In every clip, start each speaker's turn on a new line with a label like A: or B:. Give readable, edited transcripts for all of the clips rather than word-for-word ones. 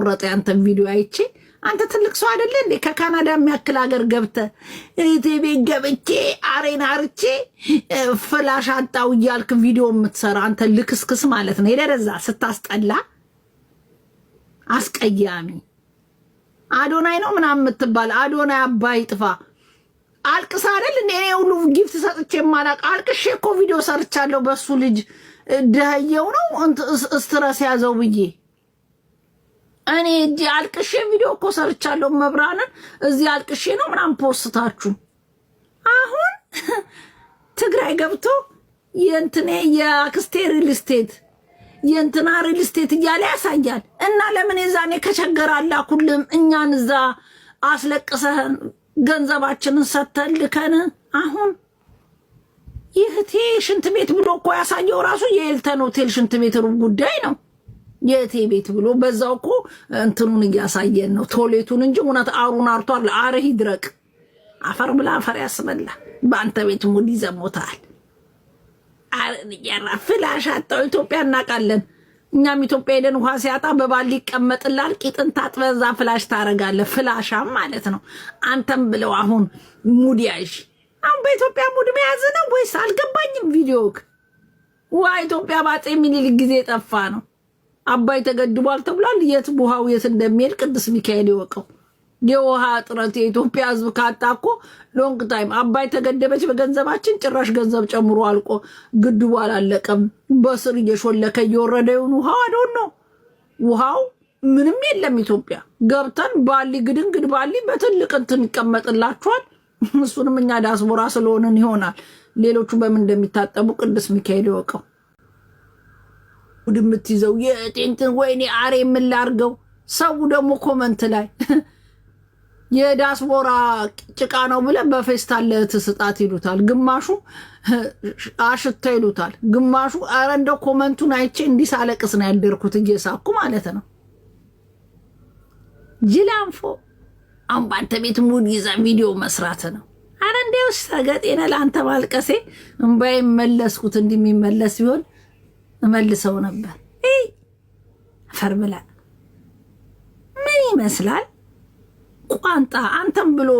A: ቆረጠ ያንተን ቪዲዮ አይቼ አንተ ትልቅ ሰው አይደለ እንዴ ከካናዳ የሚያክል ሀገር ገብተ ቲቪ ገብቼ አሬና አርቼ ፍላሽ አጣው እያልክ ቪዲዮ የምትሰራ አንተ ልክስክስ ማለት ነው የደረዛ ስታስጠላ አስቀያሚ አዶናይ ነው ምናምን የምትባል አዶናይ አባይ ጥፋ አልቅስ አይደል እንዴ እኔ ሁሉ ጊፍት ሰጥቼ ማላቅ አልቅሼ እኮ ቪዲዮ ሰርቻለሁ በሱ ልጅ ደህየው ነው ስትረስ ያዘው ብዬ እኔ እጂ አልቅሼ ቪዲዮ እኮ ሰርቻለሁ መብራንን እዚህ አልቅሼ ነው ምናምን ፖስታችሁ አሁን ትግራይ ገብቶ የእንትኔ የአክስቴ ሪል ስቴት የእንትና ሪል ስቴት እያለ ያሳያል እና ለምን የዛኔ ከቸገራላ ሁሉም እኛን እዛ አስለቅሰህን ገንዘባችንን ሰተልከን አሁን ይህቴ ሽንት ቤት ብሎ እኮ ያሳየው ራሱ የኤልተን ሆቴል ሽንት ቤት ሩብ ጉዳይ ነው የቴ ቤት ብሎ በዛው እኮ እንትኑን እያሳየን ነው ቶሌቱን እንጂ እውነት አሩን አርቷል አረህ ይድረቅ አፈር ብላ አፈር ያስበላ በአንተ ቤት ሙድ ይዘሞታል አረን ያራ ፍላሽ አጣው ኢትዮጵያ እናቃለን እኛም ኢትዮጵያ ሄደን ውሃ ሲያጣ በባሊ ይቀመጥላል ቂጥን ታጥበዛ ፍላሽ ታረጋለህ ፍላሻም ማለት ነው አንተም ብለው አሁን ሙድ ያዥ አሁን በኢትዮጵያ ሙድ መያዝ ነው ወይስ አልገባኝም ቪዲዮክ ዋ ኢትዮጵያ ባጤ ሚኒሊክ ጊዜ ጠፋ ነው አባይ ተገድቧል ተብሏል የት ውሃው የት እንደሚሄድ ቅዱስ ሚካኤል ይወቀው የውሃ እጥረት የኢትዮጵያ ህዝብ ካጣኮ ሎንግ ታይም አባይ ተገደበች በገንዘባችን ጭራሽ ገንዘብ ጨምሮ አልቆ ግድቡ አላለቀም በስር እየሾለከ እየወረደውን ውሃው አዶን ነው ውሃው ምንም የለም ኢትዮጵያ ገብተን ባሊ ግድንግድ ባሊ በትልቅ እንትን ይቀመጥላችኋል እሱንም እኛ ዳስቦራ ስለሆነን ይሆናል ሌሎቹ በምን እንደሚታጠቡ ቅዱስ ሚካኤል ይወቀው ውድምት ይዘው የጤንትን ወይኔ አሬ ምን ላርገው ሰው ደግሞ ኮመንት ላይ የዳስቦራ ጭቃ ነው ብለ በፌስታል ለትስጣት ይሉታል ግማሹ አሽታ ይሉታል ግማሹ አረ እንደው ኮመንቱን አይቼ እንዲሳለቅስ ነው ያደርኩት እየሳኩ ማለት ነው ጅላንፎ አሁን ባንተ ቤት ሙድ ይዛ ቪዲዮ መስራት ነው አረ እንደው ሰገጤነ ለአንተ ማልቀሴ እንባይ መለስኩት እንደሚመለስ ቢሆን መልሰው ነበር ፈርብላ ምን ይመስላል ቋንጣ አንተም ብሎ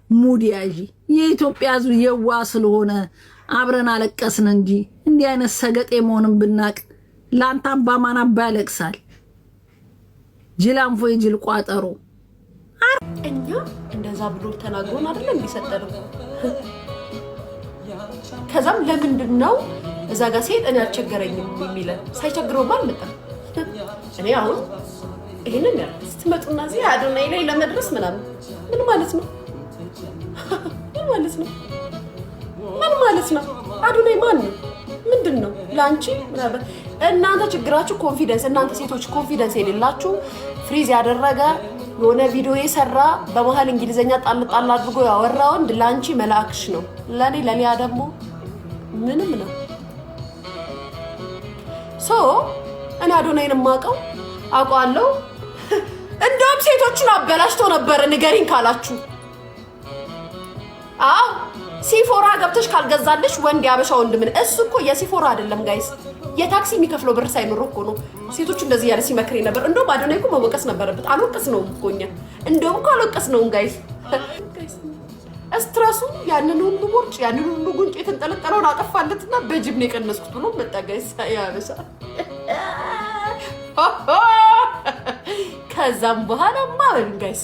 A: ሙድ ያዢ የኢትዮጵያ ህዝብ የዋ ስለሆነ አብረን አለቀስን እንጂ እንዲህ አይነት ሰገጤ መሆንን ብናቅ ላንተ አባማና ባለቅሳል ጅላንፎ ይጅል ቋጠሮ
B: እኛ እንደዛ ብሎ ተናግሮን አይደለም እንዲሰጠነው ከዛም ለምንድነው እዛ ጋር ሲሄድ እኔ አልቸገረኝም የሚለን ሳይቸግረው ማልመጣ እኔ አሁን ይሄንን ስትመጡና እዚህ አዶናይ ላይ ለመድረስ ምናምን ምን ማለት ነው ምን ማለት ነው አዶናይ ማን ነው ምንድነው ላንቺ ምናምን እናንተ ችግራችሁ ኮንፊደንስ እናንተ ሴቶች ኮንፊደንስ የሌላችሁ ፍሪዝ ያደረገ የሆነ ቪዲዮ የሰራ በመሃል እንግሊዘኛ ጣል አድርጎ ያወራው እንደ ላንቺ መላእክሽ ነው ለኔ ለሊያ ደግሞ ምንም ነው ሶ እኔ አዶናይን ማቀው አቋለው እንደውም ሴቶችን አበላሽቶ ነበር ንገሪን ካላችሁ ሲፎራ ገብተሽ ካልገዛልሽ ወንድ ያበሻ ወንድ ምን እሱ እኮ የሲፎራ አይደለም ጋይስ የታክሲ የሚከፍለው ብር ሳይኖር እኮ ነው ሴቶች እንደዚህ ያለ ሲመክሪ ነበር እንደውም አዶናይ እኮ መወቀስ ነበረበት አልወቀስ ነው እኮኛ እንደውም እኮ አልወቀስ ነው ጋይስ ስትረሱ ያንን ሁሉ ቦርጭ ያንን ሁሉ ጉንጭ የተንጠለጠለውን አጠፋለትና በጅብ ነው የቀነስኩት ብሎ መጣ ጋይስ ያበሻ ከዛም በኋላ ማን ጋይስ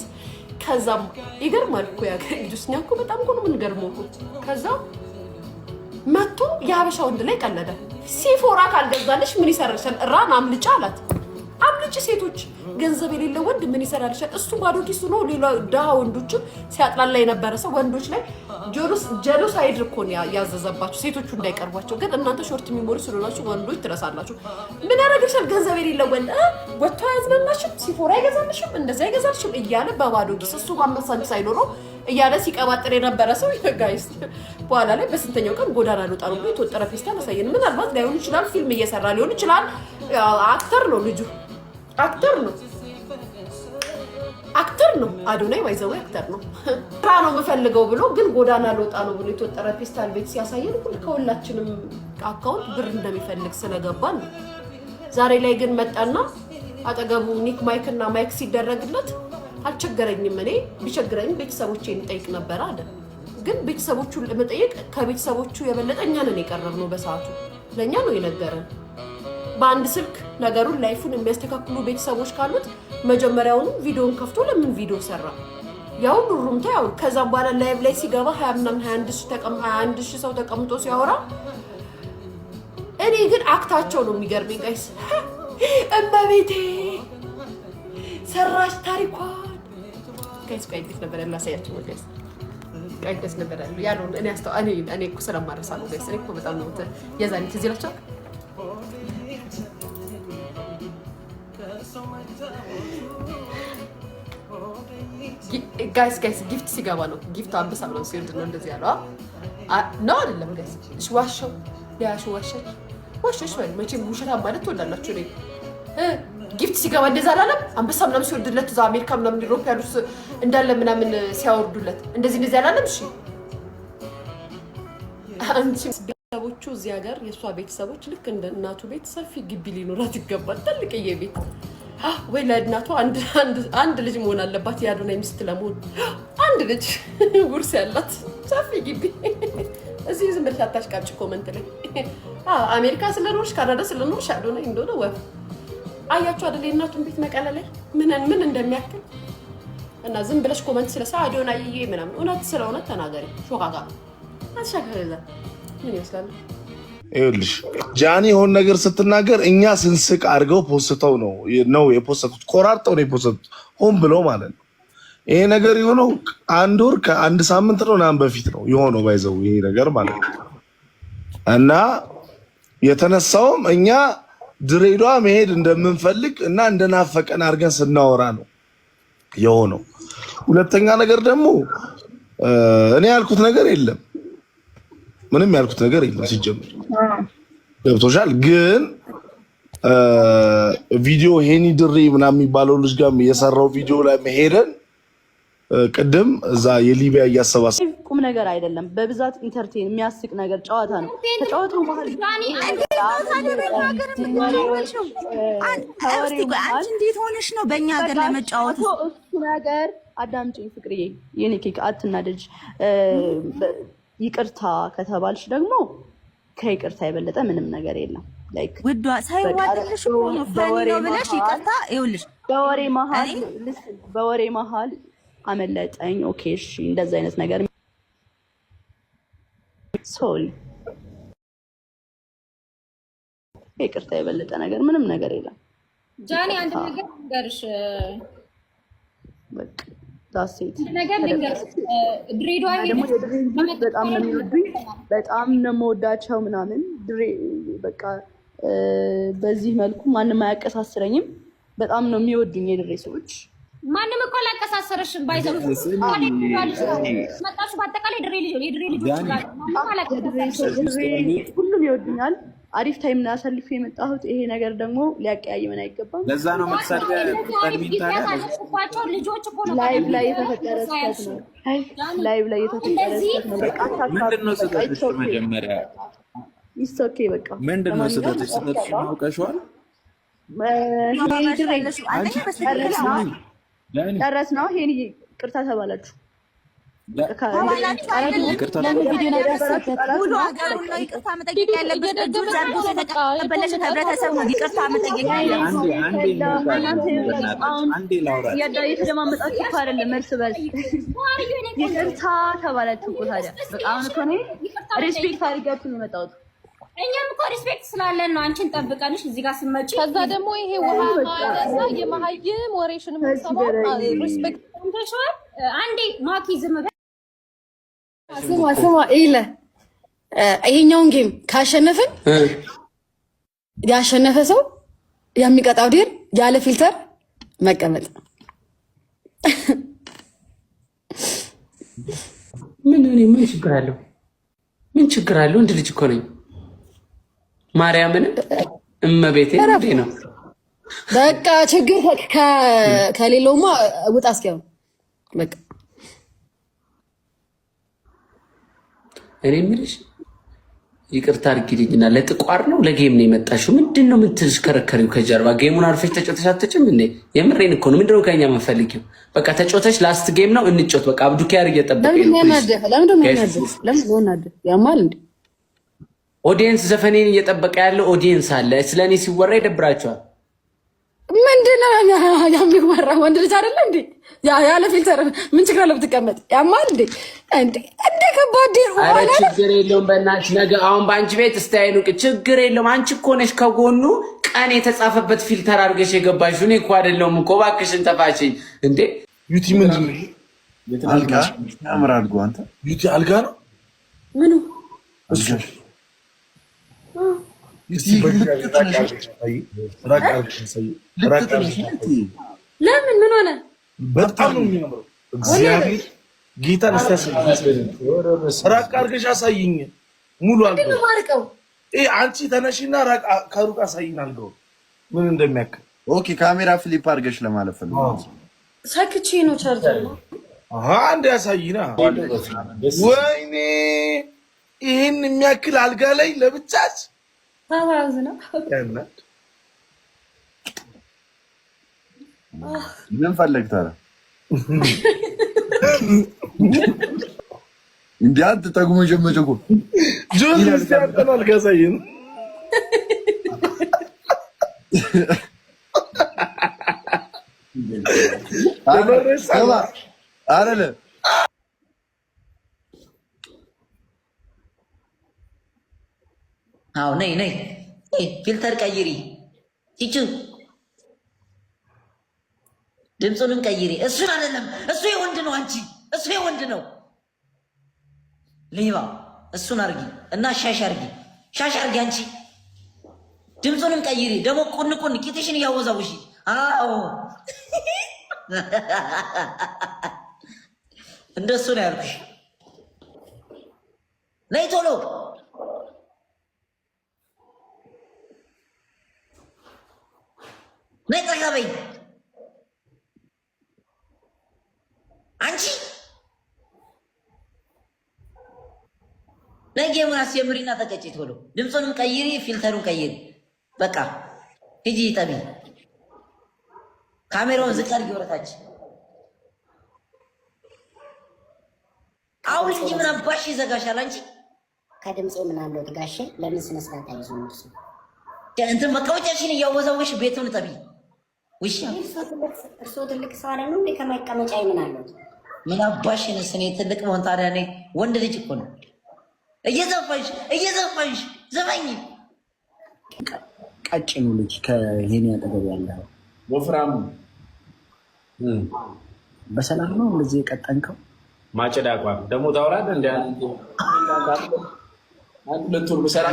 B: ከዛም ይገርማል እኮ ያገኙስኛ እኮ በጣም እኮ ነው የምንገርመው ከዛም መጥቶ ያበሻ ወንድ ላይ ቀለደ ሲፎራ ካልገዛልሽ ምን ይሰራልሻል ራን አምልጫ አላት አምልጭ ሴቶች ገንዘብ የሌለው ወንድ ምን ይሰራልሻል እሱ ባዶ ኪሱ ነው ሌላ ዳው ወንዶች ሲያጥላላ የነበረ ሰው ወንዶች ላይ ጀሎሳይድ እኮ ነው ያዘዘባቸው ሴቶቹ እንዳይቀርቧቸው ግን እናንተ ሾርት ሚሞሪ ስለሆናችሁ ወንዶች ትረሳላችሁ ምን ያረጋግሻል ገንዘብ የሌለው ወንድ ወጥቶ ያዝናናሽም ሲፎራ ይገዛልሽም እንደዛ ይገዛልሽም እያለ በባዶ ኪስ እሱ ማመሳን ሳይኖረው እያለ ሲቀባጥር የነበረ ሰው ጋይስ በኋላ ላይ በስንተኛው ቀን ጎዳና ነው ጣሩ ብሎ ተወጠረ ፌስታል አሳየን ምናልባት ላይሆን ይችላል ፊልም እየሰራ ሊሆን ይችላል አክተር ነው ልጁ አክተር ነው አዶናይ ባይዘው አክተር ነው ራ ነው የምፈልገው ብሎ ግን ጎዳና ልወጣ ነው ብሎ የተወጠረ ፌስታል ቤት ሲያሳየን ከሁላችንም አካውንት ብር እንደሚፈልግ ስለገባን ዛሬ ላይ ግን መጣና አጠገቡ ኒክ ማይክ እና ማይክ ሲደረግለት አልቸገረኝም። እኔ ቢቸግረኝ ቤተሰቦቼን ጠይቅ ነበር አለ። ግን ቤተሰቦቹን ለመጠየቅ ከቤተሰቦቹ የበለጠ እኛ ነን የቀረብነው። በሰዓቱ ለእኛ ነው የነገረን። በአንድ ስልክ ነገሩን ላይፉን የሚያስተካክሉ ቤተሰቦች ካሉት መጀመሪያውኑ ቪዲዮን ከፍቶ ለምን ቪዲዮ ሰራ? ያው ሩምታ ያው ከዛም በኋላ ላይቭ ላይ ሲገባ 21 ሺህ ሰው ተቀምጦ ሲያወራ እኔ ግን አክታቸው ነው የሚገርመኝ ጋይስ። እመቤቴ ሰራሽ ታሪኳን ጋይስ ቆይ እንዴት ነበር ያላሳያችሁ ነው ጋይስ። ቆይ ደስ ነበር ያለው እኔ እኮ ስለማረሳ ነው ጋይስ። እኔ እኮ በጣም ነው የዛኔ ትዝ ይላችኋል። ጋይስ ጊፍት ሲገባ ነው ጊፍት አንበሳ ብለው ሲወርድ ነው እንደዚህ ያለው ነው አይደለም ጋይስ? እሺ ዋሸው ያሹ ዋሸሽ ወይ መቼም ውሸታም ማለት ትወዳላችሁ። እኔ ጊፍት ሲገባ እንደዛ አላለም? አንበሳ ምናምን ሲወርድለት እዛ አሜሪካ ምናምን ዩሮፕ ያሉት እንዳለ ምናምን ሲያወርዱለት እንደዚህ አላለም? እሺ አንቺ ቤተሰቦቹ እዚህ ሀገር የእሷ ቤተሰቦች ልክ እንደ እናቱ ቤት ሰፊ ግቢ ሊኖራት ይገባል። ትልቅዬ ቤት ወይ ለእናቷ አንድ ልጅ መሆን አለባት። የአዶናይ ሚስት ለመሆን አንድ ልጅ ጉርስ ያላት ሰፊ ግቢ። እዚህ ዝም ብለሽ አታሽቃብጭ ኮመንት ላይ አሜሪካ ስለኖርሽ ካናዳ ስለኖርሽ አዶናይ እንደሆነ ወፍ አያችሁ አይደል? የእናቱን ቤት መቀለ ላይ ምን እንደሚያክል እና ዝም ብለሽ ኮመንት ስለሳ አዶናይ ምናምን እውነት ስለሆነ ተናገሪ። ሾካካ አትሻከረዛ ምን ይመስላል?
C: ይኸውልሽ ጃኒ የሆነ ነገር ስትናገር እኛ ስንስቅ አድርገው ፖስተው ነው የፖስተቱት። ቆራርጠው ነው የፖስተቱት ሆን ብለው ማለት ነው። ይሄ ነገር የሆነው አንድ ወር ከአንድ ሳምንት ነው ምናምን በፊት ነው የሆነው ባይዘው ይሄ ነገር ማለት ነው። እና የተነሳውም እኛ ድሬዳዋ መሄድ እንደምንፈልግ እና እንደናፈቀን አድርገን ስናወራ ነው የሆነው። ሁለተኛ ነገር ደግሞ እኔ ያልኩት ነገር የለም፣ ምንም ያልኩት ነገር የለም ሲጀምር ገብቶሻል። ግን ቪዲዮ ሄኒ ድሬ ምናምን የሚባለው ልጅ ጋር የሰራው ቪዲዮ ላይ መሄደን ቅድም እዛ የሊቢያ እያሰባሰብ
D: ቁም ነገር አይደለም። በብዛት ኢንተርቴን የሚያስቅ ነገር ጨዋታ ነው። ከጨዋታው መሀል
E: እንዴት ሆነሽ ነው በእኛ ሀገር ለመጫወት
D: እሱ ነገር አዳምጪኝ ፍቅርዬ፣ የኔ ኬክ አትናደጅ። ይቅርታ ከተባልሽ ደግሞ ከይቅርታ የበለጠ ምንም ነገር የለም። ላይክ
E: ውዷ ሳይዋጥልሽ እኮ ነው ፈኒ ነው ብለሽ ይቅርታ ይኸውልሽ፣
D: በወሬ መሀል አመለጠኝ። ኦኬ እሺ፣ እንደዛ አይነት ነገር ሶሪ፣ ይቅርታ የበለጠ ነገር ምንም ነገር የለም።
F: ጃኒ አንድ ነገር ልንገርሽ፣
D: በቃ ዳሴት
F: ነገር ልንገርሽ፣ ድሬዳዋ
D: በጣም ነው የሚወዱኝ፣ በጣም ነው የምወዳቸው ምናምን በቃ በዚህ መልኩ ማንም አያቀሳስረኝም። በጣም ነው የሚወዱኝ የድሬ ሰዎች።
F: ማንም እኮ አላቀሳሰረሽም። ባይዘው መጣሽ በአጠቃላይ ድሬ ልጅ የድሬ ልጆች ጋር ማንም አላቀሳሰረሽም።
D: ሁሉም ይወዱኛል። አሪፍ ታይም ነው አሳልፌ የመጣሁት። ይሄ ነገር ደግሞ ሊያቀያይመን አይገባም።
G: ለዛ ነው መተሳደቢያ
F: ልጆች እኮ ነው
D: ላይቭ ላይ የተፈጠረ ስህተት ነው። ላይቭ ላይ የተፈጠረ ስህተት ነው። በቃ
G: ምንድነው ስህተትሽ? መጀመሪያ
D: ይስቶኬ በቃ
G: ምንድነው ስህተትሽ? ስህተትሽን አውቀሽዋል?
D: ጨረስ ነው። ይሄን ይቅርታ ተባላችሁ።
E: ሙሉ ሀገር ነው ይቅርታ መጠየቅ ያለብሽ። እጁን ዘርግቶ የተቀበለሽ ህብረተሰብ ነው ይቅርታ መጠየቅ ያለብሽ።
D: የተደማመጣችሁ እኮ አይደለም እርስ በርስ ይቅርታ ተባላችሁ እኮ። ታዲያ በጣም እኮ ነው ሪስፔክት አድርጋችሁ ነው የመጣሁት።
F: እኛም እኮ ሪስፔክት ስላለን ነው አንቺን ጠብቀንሽ እዚህ ጋር ስመጪ።
B: ከዛ ደግሞ ይሄ ውሃ ማለሳ የመሀይም ወሬሽን የምትሰማው ሪስፔክት
F: ተሽዋል። አንዴ ማኪ ዝም በል
B: ስማ ኢለ ይሄኛውን ጌም ካሸነፍን ያሸነፈ ሰው የሚቀጣው ዲር ያለ ፊልተር መቀመጥ።
H: ምን ችግር አለው? ምን ችግር አለው? እንድ ልጅ እኮ ነኝ። ማርያምን እመቤቴ እንዴ ነው
B: በቃ ችግር ከሌለውማ ውጣ እስኪያው በቃ
H: እኔ የምልሽ ይቅርታ አድርጊልኝና ለጥቋር ነው ለጌም ነው የመጣሽው? ምንድነው የምትሽከረከሪው ከጀርባ? ጌሙን አርፈሽ ተጫውተሽ አትጭም እንዴ? የምሬን እኮ ነው። ምንድነው ከኛ የምንፈልጊው? በቃ ተጫውተሽ ላስት ጌም ነው እንጫወት። በቃ አብዱ ኪያር እየጠበቀኝ ነው። ኦዲየንስ ዘፈኔን እየጠበቀ ያለው ኦዲየንስ አለ። ስለኔ ሲወራ ይደብራቸዋል።
B: ምንድነው የሚወራ? ወንድ ልጅ አይደለ እንዴ? ያለ ፊልተር ምን ችግር አለው ብትቀመጥ? ያማል እንዴ? እንደ ከባድ ነው።
H: አረ ችግር የለውም በእናትሽ። ነገ አሁን በአንቺ ቤት ስታይሉ ችግር የለውም። አንቺ እኮ ነሽ ከጎኑ ቀን የተጻፈበት ፊልተር አድርገሽ የገባሽ። እኔ እኮ አይደለሁም እኮ። እባክሽን ተፋችኝ እንዴ።
C: ዩቲ ምንድን ነው?
G: አልጋ ያምራል። አንተ
C: ዩቲ አልጋ ነው
B: ምኑ?
C: እሱ
B: ለምን ምን ሆነ?
C: በጣም ነው የሚያምረው። እግዚአብሔር ጌታን ራቅ አድርገሽ አሳይኝ። ሙሉ አልገው አንቺ ተነሽና ከሩቅ አሳይኝ አልገው ምን እንደሚያክል።
G: ኦኬ ካሜራ ፍሊፕ አድርገሽ ለማለት ፈልገው
B: ሰክቼ ነው ቻርጀር ነው።
C: አንድ ያሳይና። ወይኔ ይህን የሚያክል አልጋ ላይ ለብቻች
B: ታዋዝና
G: ምን ፈለግ ታዲያ? እንዴ አንተ ተጉሞ ጀመጨኩ
C: ጆስ ያጠናል ጋሳየን
G: አረለ
I: አው ነይ ነይ ፊልተር ቀይሪ ቲቹ ድምፁንም ቀይሪ። እሱን አይደለም እሱ የወንድ ነው። አንቺ እሱ የወንድ ነው። ሌባ እሱን አርጊ እና ሻሽ አርጊ፣ ሻሽ አርጊ። አንቺ ድምፁንም ቀይሪ። ደግሞ ቁን ቁን ቂጥሽን እያወዛውሽ። አዎ እንደሱ ነው ያልኩሽ። ነይ ቶሎ ነይ ጠጋ በይ አንቺ ለጌሙን አስጀምሪና ተቀጭ ቶሎ። ድምፁንም ቀይሪ፣ ፊልተሩን ቀይሪ። በቃ ሂጂ ጠቢ። ካሜራውን ዝቅ አድርጊ ወረታች። አሁን እንጂ ምን አባሽ ይዘጋሻል አንቺ?
F: ከድምጼ ምን አለው ትጋሽ? ለምን ስነ ስርዓት አይዙም?
I: እንትን መቀመጫሽን እያወዛወሽ ቤቱን ጠቢ። ውሽ
F: እርሶ ትልቅ ሰው አይደሉ እንዴ? ከመቀመጫ ምን አለው?
I: ምን አባሽን ስኔ ትልቅ መሆን ታዲያ? እኔ ወንድ ልጅ እኮ ነው። እየዘፋሽ ዘፋኝ።
J: ቀጭኑ ልጅ ከሄኒ አጠገብ ያለው
G: ወፍራሙ
J: በሰላም ነው እንደዚህ የቀጠንከው?
G: ማጨዳ ቋም ደግሞ ታውራለህ እንዴ? አንድ ሁለት ወር በሰራ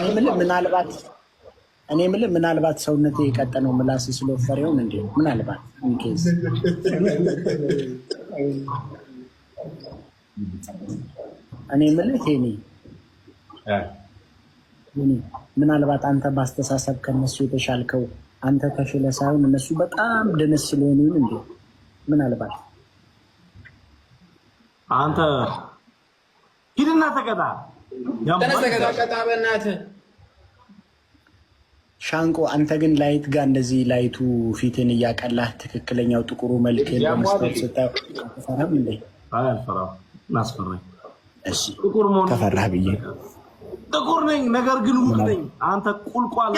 J: እኔ ምናልባት ሰውነቴ የቀጠነው ምላስ ስለወፈረ ይሆን እንዴ? ምናልባት እንኬዝ እኔ የምልህ ሄኒ ምናልባት አንተ ባስተሳሰብ ከነሱ የተሻልከው አንተ ተሽለ ሳይሆን እነሱ በጣም ደነስ ስለሆኑ እንዴ? ምናልባት
C: አንተ ሂድና ተቀጣ።
G: ተቀጣ በእናትህ
J: ሻንቆ። አንተ ግን ላይት ጋር እንደዚህ ላይቱ ፊትን እያቀላህ ትክክለኛው ጥቁሩ መልክ በመስጠት ስታፈራም እንዴ?
C: አልፈራም። ናስፈራኝ።
J: እሺ ከፈራህ ብዬ
C: ጥቁር ነኝ፣ ነገር ግን ውብ ነኝ። አንተ ቁልቋል